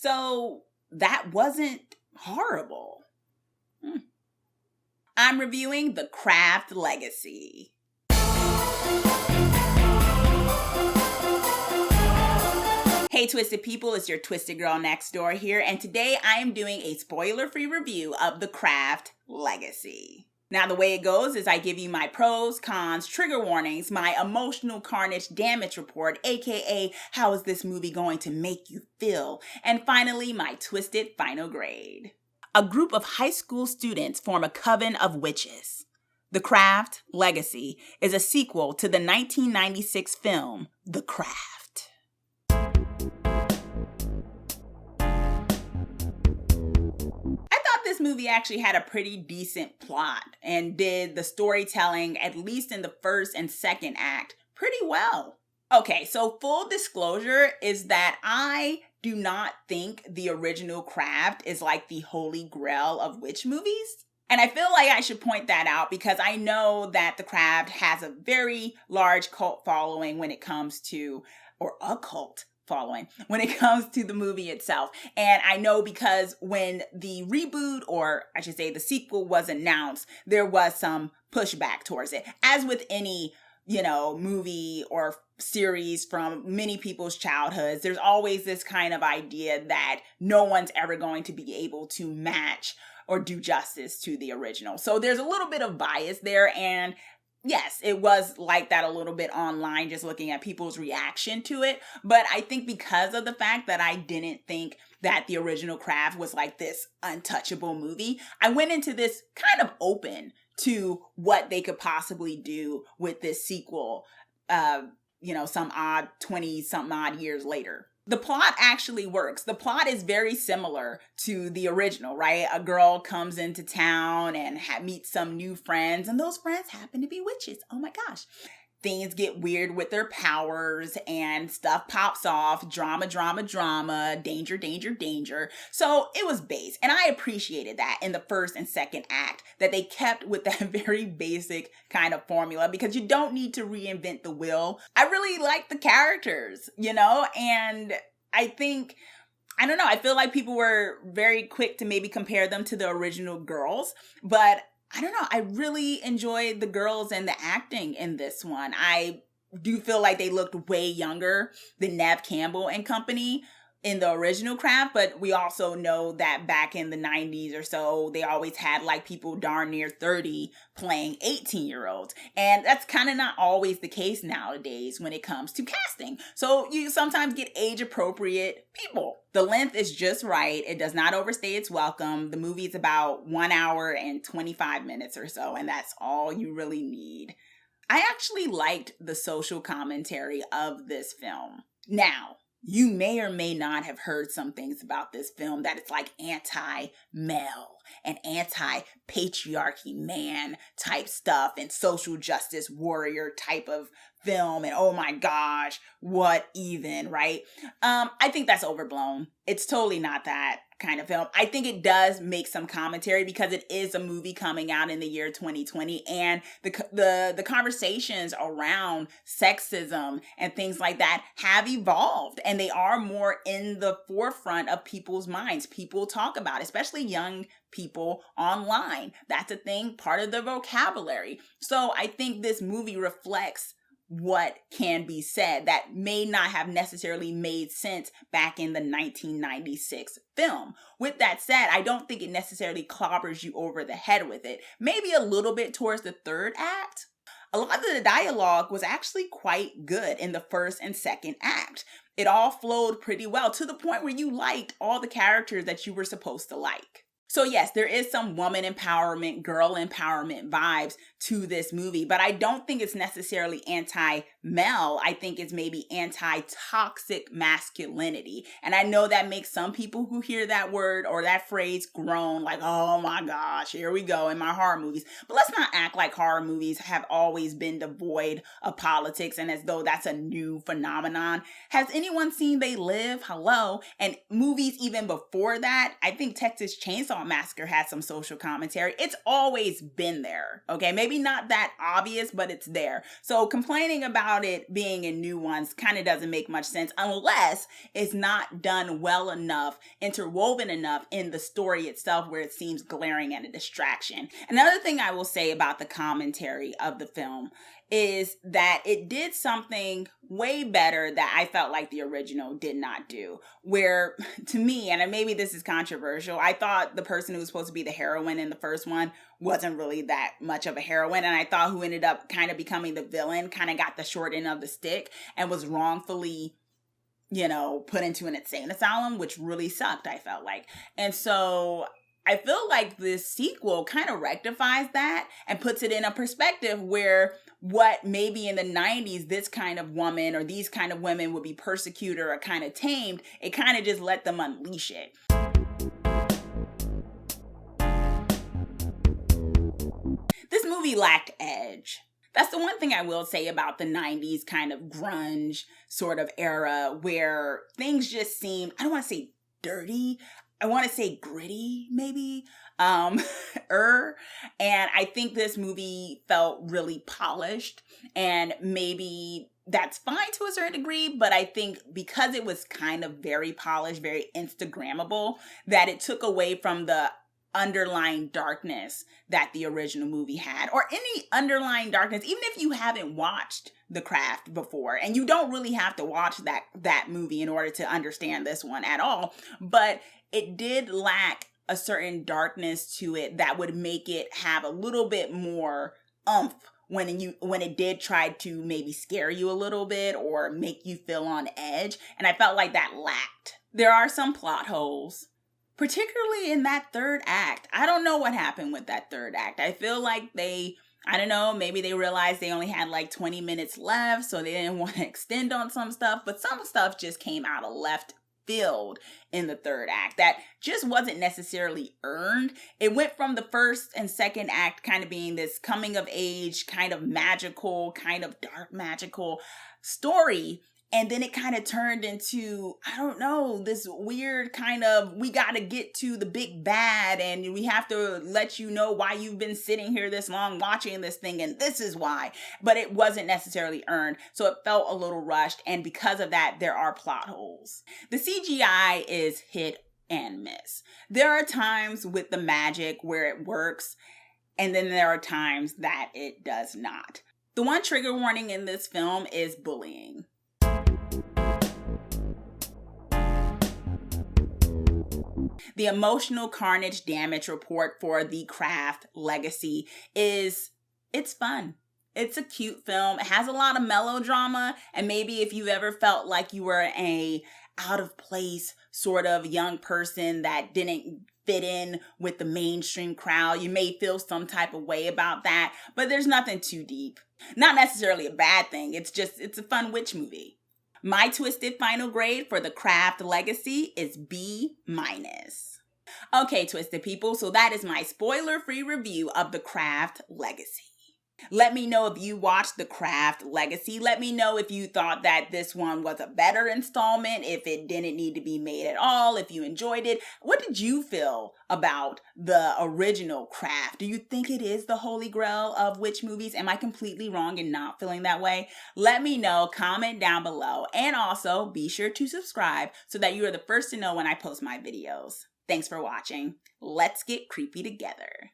So that wasn't horrible. I'm reviewing The Craft Legacy. Hey Twisted People, it's your Twisted Girl Next Door here, and today I am doing a spoiler-free review of The Craft Legacy. Now the way it goes is I give you my pros, cons, trigger warnings, my emotional carnage damage report, aka how is this movie going to make you feel, and finally my twisted final grade. A group of high school students form a coven of witches. The Craft Legacy is a sequel to the 1996 film The Craft. This movie actually had a pretty decent plot and did the storytelling, at least in the first and second act, pretty well. Okay, so full disclosure is that I do not think the original Craft is like the holy grail of witch movies. And I feel like I should point that out because I know that The Craft has a very large cult following when it comes to, or a cult following when it comes to the movie itself. And I know because when the reboot, or I should say the sequel, was announced, there was some pushback towards it. As with any, movie or series from many people's childhoods, there's always this kind of idea that no one's ever going to be able to match or do justice to the original. So there's a little bit of bias there, and yes, it was like that a little bit online, just looking at people's reaction to it. But I think because of the fact that I didn't think that the original Craft was like this untouchable movie, I went into this kind of open to what they could possibly do with this sequel, some odd 20-something odd years later. The plot actually works. The plot is very similar to the original, right? A girl comes into town and meets some new friends, and those friends happen to be witches. Oh my gosh. Things get weird with their powers and stuff pops off. Drama, danger, danger, danger. So it was base. And I appreciated that in the first and second act, that they kept with that very basic kind of formula, because you don't need to reinvent the wheel. I really like the characters, and I think, I don't know, I feel like people were very quick to maybe compare them to the original girls, but I don't know, I really enjoyed the girls and the acting in this one. I do feel like they looked way younger than Neve Campbell and company in the original Craft, but we also know that back in the 90s or so, they always had like people darn near 30 playing 18-year-olds. And that's kind of not always the case nowadays when it comes to casting. So you sometimes get age-appropriate people. The length is just right. It does not overstay its welcome. The movie is about 1 hour and 25 minutes or so, and that's all you really need. I actually liked the social commentary of this film. Now, you may or may not have heard some things about this film that it's like anti-male and anti-patriarchy man type stuff and social justice warrior type of film, and oh my gosh, what even, right? I think that's overblown. It's totally not that kind of film. I think it does make some commentary because it is a movie coming out in the year 2020, and the conversations around sexism and things like that have evolved, and they are more in the forefront of people's minds. People talk about it, especially young people online. That's a thing, part of the vocabulary. So I think this movie reflects what can be said that may not have necessarily made sense back in the 1996 film. With that said, I don't think it necessarily clobbers you over the head with it. Maybe a little bit towards the third act. A lot of the dialogue was actually quite good in the first and second act. It all flowed pretty well to the point where you liked all the characters that you were supposed to like. So yes, there is some woman empowerment, girl empowerment vibes to this movie, but I don't think it's necessarily anti-male. I think it's maybe anti-toxic masculinity. And I know that makes some people who hear that word or that phrase groan like, oh my gosh, here we go in my horror movies. But let's not act like horror movies have always been devoid of politics and as though that's a new phenomenon. Has anyone seen They Live? Hello. And movies even before that, I think Texas Chainsaw Chainsaw Massacre had some social commentary. It's always been there, okay? Maybe not that obvious, but it's there. So complaining about it being in new ones kind of doesn't make much sense unless it's not done well enough, interwoven enough in the story itself where it seems glaring and a distraction. Another thing I will say about the commentary of the film is that it did something way better that I felt like the original did not do. Where, to me, and maybe this is controversial, I thought the person who was supposed to be the heroine in the first one wasn't really that much of a heroine, and I thought who ended up kind of becoming the villain kind of got the short end of the stick and was wrongfully, put into an insane asylum, which really sucked, I felt like. And so I feel like this sequel kind of rectifies that and puts it in a perspective where what maybe in the 90s this kind of woman or these kind of women would be persecuted or kind of tamed, it kind of just let them unleash it. This movie lacked edge. That's the one thing I will say about the 90s kind of grunge sort of era where things just seemed, I don't want to say dirty, I want to say gritty, maybe, and I think this movie felt really polished, and maybe that's fine to a certain degree, but I think because it was kind of very polished, very Instagrammable, that it took away from the underlying darkness that the original movie had, or any underlying darkness, even if you haven't watched The Craft before, and you don't really have to watch that movie in order to understand this one at all, but it did lack a certain darkness to it that would make it have a little bit more oomph when it did try to maybe scare you a little bit or make you feel on edge, and I felt like that lacked. There are some plot holes, particularly in that third act. I don't know what happened with that third act. I feel like maybe they realized they only had like 20 minutes left, so they didn't want to extend on some stuff, but some stuff just came out of left field in the third act that just wasn't necessarily earned. It went from the first and second act kind of being this coming of age, kind of magical, kind of dark magical story, and then it kind of turned into, I don't know, this weird kind of, we got to get to the big bad and we have to let you know why you've been sitting here this long watching this thing and this is why. But it wasn't necessarily earned, so it felt a little rushed, and because of that, there are plot holes. The CGI is hit and miss. There are times with the magic where it works, and then there are times that it does not. The one trigger warning in this film is bullying. The emotional carnage damage report for The Craft Legacy it's fun. It's a cute film. It has a lot of melodrama, and maybe if you've ever felt like you were a out of place sort of young person that didn't fit in with the mainstream crowd, you may feel some type of way about that, but there's nothing too deep. Not necessarily a bad thing. It's a fun witch movie. My twisted final grade for The Craft Legacy is B-. Okay, twisted people, so that is my spoiler-free review of The Craft Legacy. Let me know if you watched The Craft Legacy. Let me know if you thought that this one was a better installment, if it didn't need to be made at all, if you enjoyed it. What did you feel about the original Craft? Do you think it is the holy grail of witch movies? Am I completely wrong in not feeling that way? Let me know, comment down below, and also be sure to subscribe so that you are the first to know when I post my videos. Thanks for watching. Let's get creepy together.